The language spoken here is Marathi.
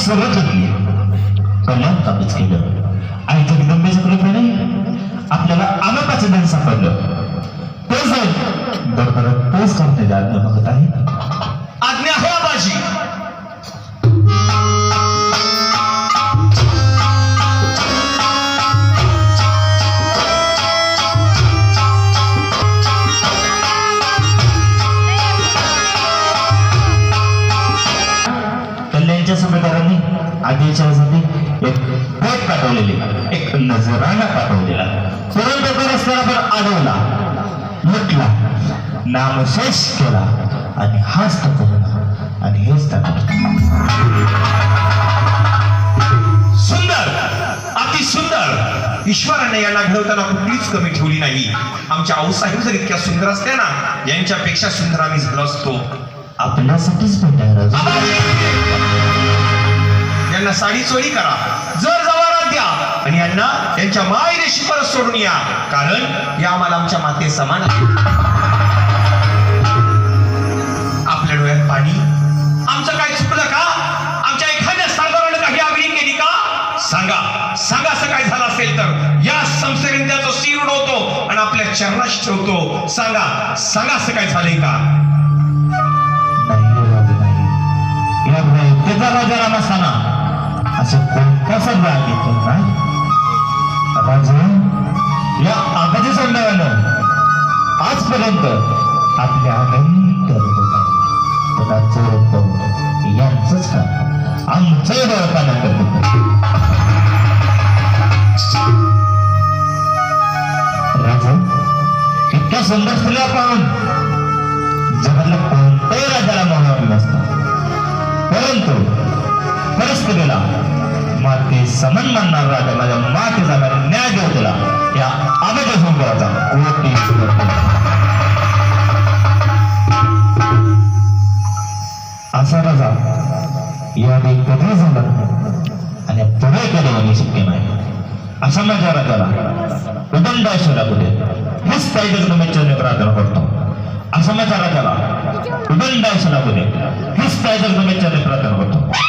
सुरुवात घेतली, कल्याण काबीज केलं आणि जगदंबेच्या कृपेने आपल्याला आलोकाचं धन सापडलं. तो जाऊन दरबारात पोच करण्याची आज्ञा मागत आहे. आज्ञा हो आबाजी. कल्याणच्या सुभेदारांनी आदेशासाठी एक बोट पाठवलेली, एक नजराणा पाठवलेला, परंतु तो रस्त्यावर अडवला, लुटला, नामशेष केला आणि हाच तो करून आणि हेच त्या सुंदर, अति सुंदर. ईश्वराने यांना घडवताना कुठलीच कमी ठेवली नाही. आमच्या आऊसाहेब जर इतक्या सुंदर असत्या ना, यांच्यापेक्षा सुंदर आम्ही झालो असतो. आपल्यासाठीच भेटायला यांना साडी चोरी करा, जर जवारात द्या आणि यांना यांच्या मायदेशी परत सोडून या, कारण या आम्हाला आमच्या माते समान आहे. आपल्या डोळ्यात पाणी. आमचं काय चुकलं का? आमच्या एखाद्या सरदारानं काही आगळी केली का? सांगा, सांगा असं काय झालं असेल तर या संस्थेने त्याचा शिर उडवतो आणि आपल्या चरणाशी ठेवतो. सांगा, सांगा असं काय झालंय का? त्याचा राजा नसताना असं कोणता सल्ला घेतो नाही राजा. या आगाच्या सल्ल्यानं आजपर्यंत आपल्या अनंत यांचंच का आमचंही ओळखानं करतो. राजा इतक्या सुंदर स्त्रीला पाहून जगातल्या कोणत्याही राजाला मोहरलं नसतं, परंतु परिस्थितीला माते समान मानणार राजा माझ्या माते जाणार न्याय देऊ तुला या आगाच्या सुंदराचा कोटी असा राजा याआधी कधी झाला आणि पुढे कधी होणे शक्य नाही. अशा माझ्या राजाला उदंडाश्वरा कुठे हेच काही जगदंबेच्या प्रार्थना करतो. अशा माझ्या राजाला उदंडाश्वरा कुठे हेच काही जगदंबेच्या प्रार्थना करतो.